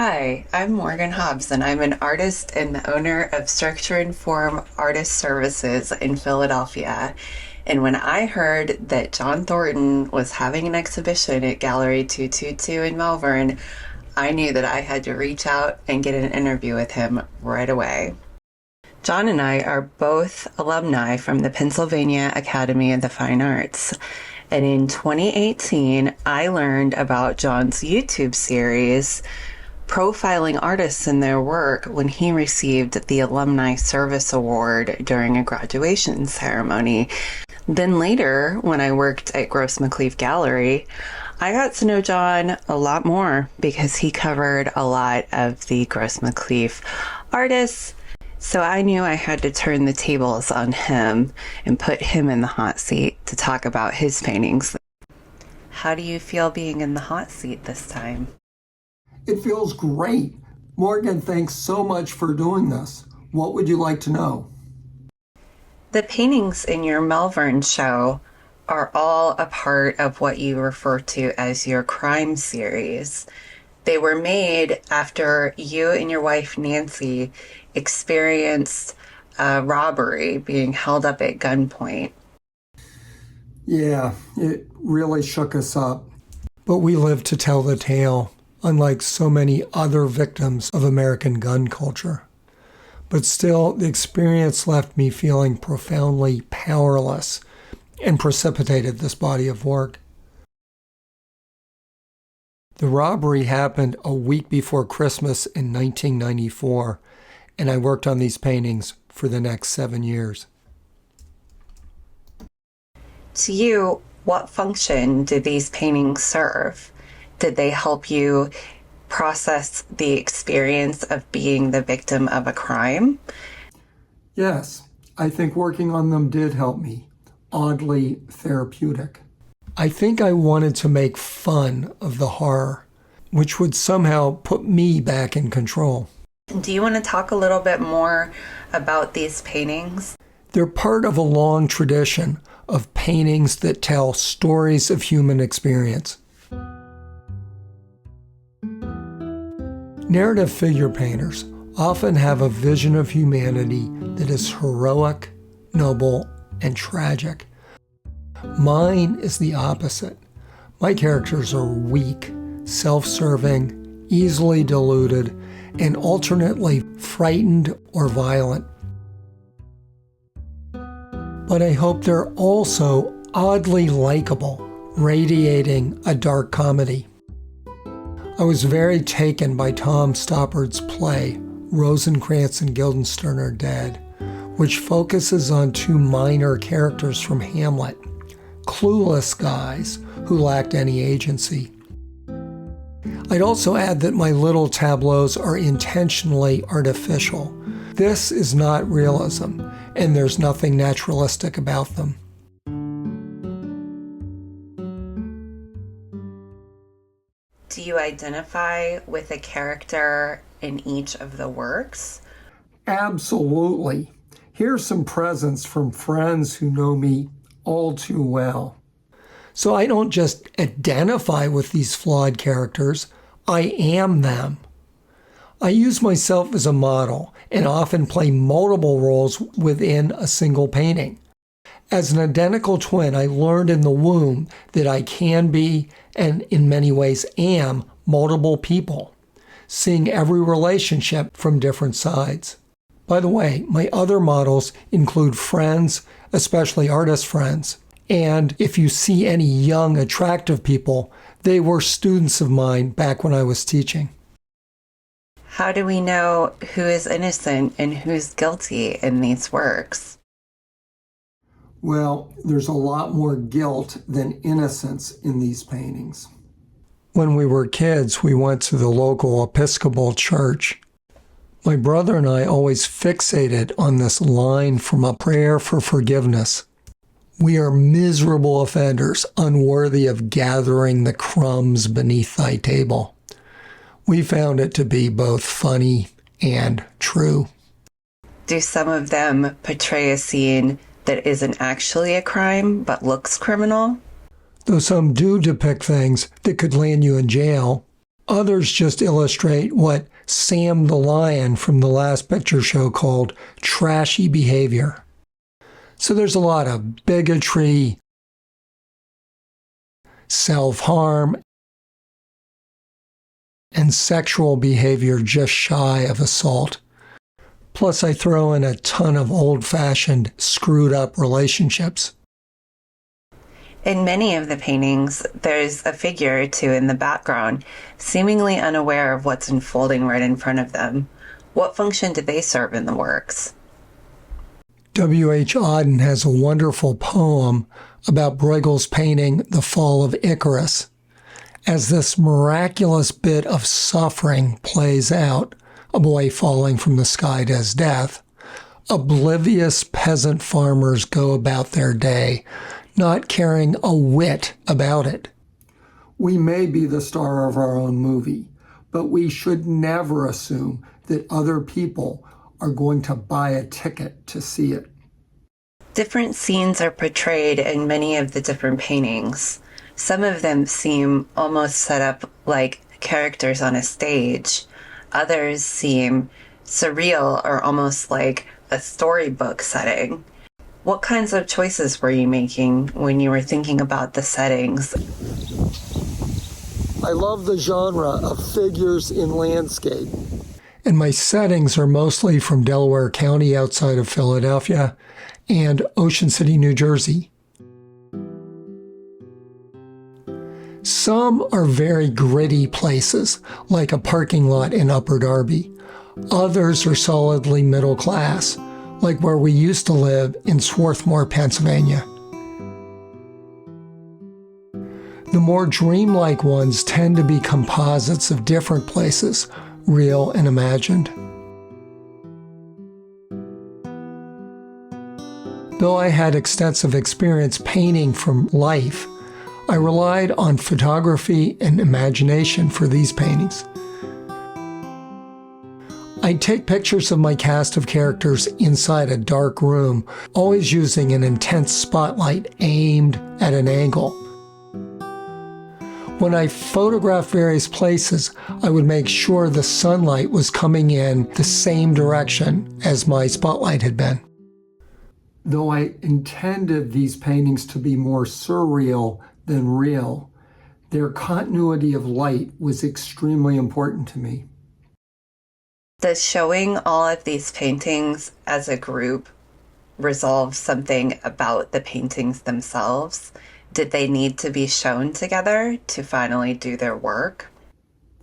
Hi, I'm Morgan Hobbs, and I'm an artist and the owner of Structure and Form Artist Services in Philadelphia. And when I heard that John Thornton was having an exhibition at Gallery 222 in Melbourne, I knew that I had to reach out and get an interview with him right away. John and I are both alumni from the Pennsylvania Academy of the Fine Arts. And in 2018, I learned about John's YouTube series, profiling artists and their work, when he received the Alumni Service Award during a graduation ceremony. Then later, when I worked at Gross McLeaf Gallery, I got to know John a lot more because he covered a lot of the Gross McLeaf artists. So I knew I had to turn the tables on him and put him in the hot seat to talk about his paintings. How do you feel being in the hot seat this time? It feels great. Morgan, thanks so much for doing this. What would you like to know? The paintings in your Melbourne show are all a part of what you refer to as your crime series. They were made after you and your wife Nancy experienced a robbery, being held up at gunpoint. Yeah, it really shook us up. But we lived to tell the tale, unlike so many other victims of American gun culture. But still, the experience left me feeling profoundly powerless and precipitated this body of work. The robbery happened a week before Christmas in 1994, and I worked on these paintings for the next 7 years. To you, what function did these paintings serve? Did they help you process the experience of being the victim of a crime? Yes, I think working on them did help me. Oddly therapeutic. I think I wanted to make fun of the horror, which would somehow put me back in control. Do you want to talk a little bit more about these paintings? They're part of a long tradition of paintings that tell stories of human experience. Narrative figure painters often have a vision of humanity that is heroic, noble, and tragic. Mine is the opposite. My characters are weak, self-serving, easily deluded, and alternately frightened or violent. But I hope they're also oddly likable, radiating a dark comedy. I was very taken by Tom Stoppard's play, Rosencrantz and Guildenstern Are Dead, which focuses on two minor characters from Hamlet, clueless guys who lacked any agency. I'd also add that my little tableaus are intentionally artificial. This is not realism, and there's nothing naturalistic about them. Do you identify with a character in each of the works? Absolutely. Here's some presents from friends who know me all too well. So I don't just identify with these flawed characters, I am them. I use myself as a model and often play multiple roles within a single painting. As an identical twin, I learned in the womb that I can be, and in many ways am, multiple people, seeing every relationship from different sides. By the way, my other models include friends, especially artist friends. And if you see any young, attractive people, they were students of mine back when I was teaching. How do we know who is innocent and who's guilty in these works? Well, there's a lot more guilt than innocence in these paintings. When we were kids, we went to the local Episcopal church. My brother and I always fixated on this line from a prayer for forgiveness. We are miserable offenders, unworthy of gathering the crumbs beneath thy table. We found it to be both funny and true. Do some of them portray a scene that isn't actually a crime but looks criminal? Though some do depict things that could land you in jail, Others just illustrate what Sam the Lion from the Last Picture Show called trashy behavior. So there's a lot of bigotry, self-harm, and sexual behavior just shy of assault. Plus, I throw in a ton of old-fashioned, screwed-up relationships. In many of the paintings, there's a figure or two in the background, seemingly unaware of what's unfolding right in front of them. What function do they serve in the works? W.H. Auden has a wonderful poem about Bruegel's painting The Fall of Icarus. As this miraculous bit of suffering plays out, a boy falling from the sky to his death, oblivious peasant farmers go about their day, not caring a whit about it. We may be the star of our own movie, but we should never assume that other people are going to buy a ticket to see it. Different scenes are portrayed in many of the different paintings. Some of them seem almost set up like characters on a stage. Others seem surreal or almost like a storybook setting. What kinds of choices were you making when you were thinking about the settings? I love the genre of figures in landscape. And my settings are mostly from Delaware County outside of Philadelphia and Ocean City, New Jersey. Some are very gritty places, like a parking lot in Upper Darby. Others are solidly middle class, like where we used to live in Swarthmore, Pennsylvania. The more dreamlike ones tend to be composites of different places, real and imagined. Though I had extensive experience painting from life, I relied on photography and imagination for these paintings. I'd take pictures of my cast of characters inside a dark room, always using an intense spotlight aimed at an angle. When I photographed various places, I would make sure the sunlight was coming in the same direction as my spotlight had been. Though I intended these paintings to be more surreal than real, their continuity of light was extremely important to me. Does showing all of these paintings as a group resolve something about the paintings themselves? Did they need to be shown together to finally do their work?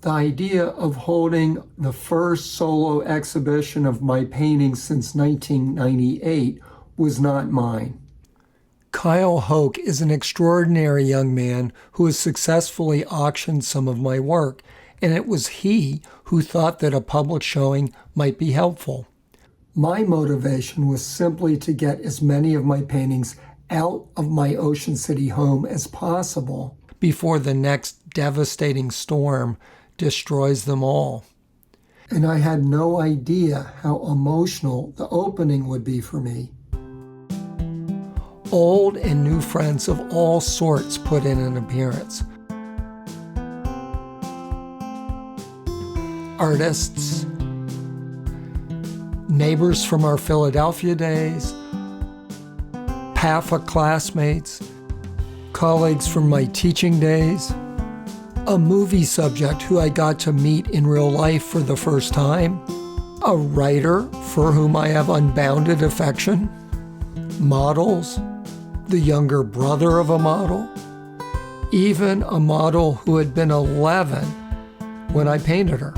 The idea of holding the first solo exhibition of my paintings since 1998 was not mine. Kyle Hoke is an extraordinary young man who has successfully auctioned some of my work, and it was he who thought that a public showing might be helpful. My motivation was simply to get as many of my paintings out of my Ocean City home as possible before the next devastating storm destroys them all. And I had no idea how emotional the opening would be for me. Old and new friends of all sorts put in an appearance. Artists, neighbors from our Philadelphia days, PAFA classmates, colleagues from my teaching days, a movie subject who I got to meet in real life for the first time, a writer for whom I have unbounded affection, models, the younger brother of a model, even a model who had been 11 when I painted her.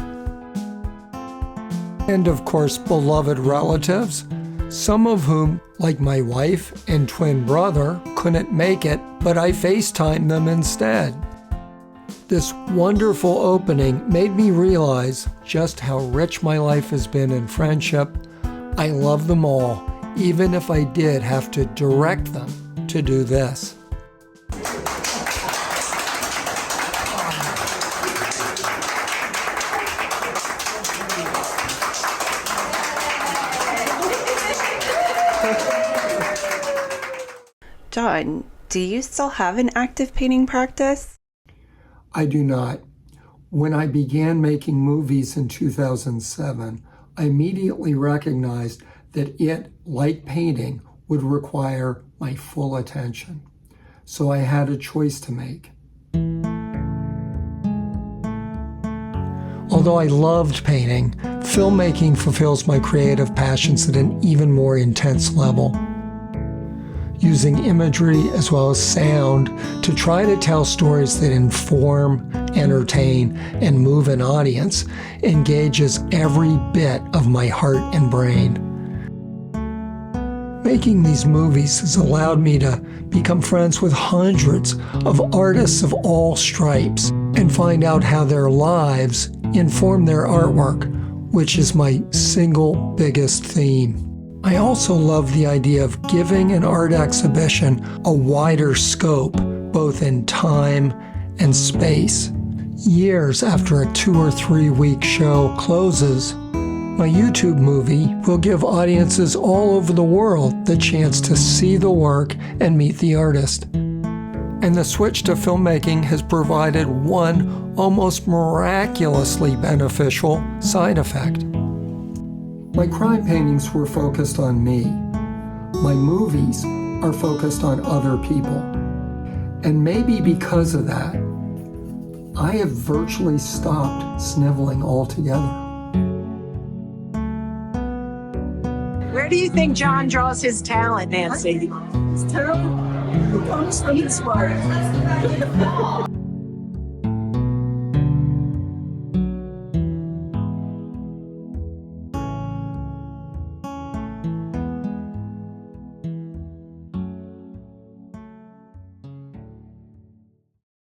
And of course, beloved relatives, some of whom, like my wife and twin brother, couldn't make it, but I FaceTimed them instead. This wonderful opening made me realize just how rich my life has been in friendship. I love them all, even if I did have to direct them to do this. John, do you still have an active painting practice? I do not. When I began making movies in 2007, I immediately recognized that it, like painting, would require my full attention. So I had a choice to make. Although I loved painting, filmmaking fulfills my creative passions at an even more intense level. Using imagery as well as sound to try to tell stories that inform, entertain, and move an audience engages every bit of my heart and brain. Making these movies has allowed me to become friends with hundreds of artists of all stripes and find out how their lives inform their artwork, which is my single biggest theme. I also love the idea of giving an art exhibition a wider scope, both in time and space. Years after a 2 or 3 week show closes, my YouTube movie will give audiences all over the world the chance to see the work and meet the artist. And the switch to filmmaking has provided one almost miraculously beneficial side effect. My crime paintings were focused on me. My movies are focused on other people. And maybe because of that, I have virtually stopped sniveling altogether. Where do you think John draws his talent, Nancy? It's terrible. It comes from his heart.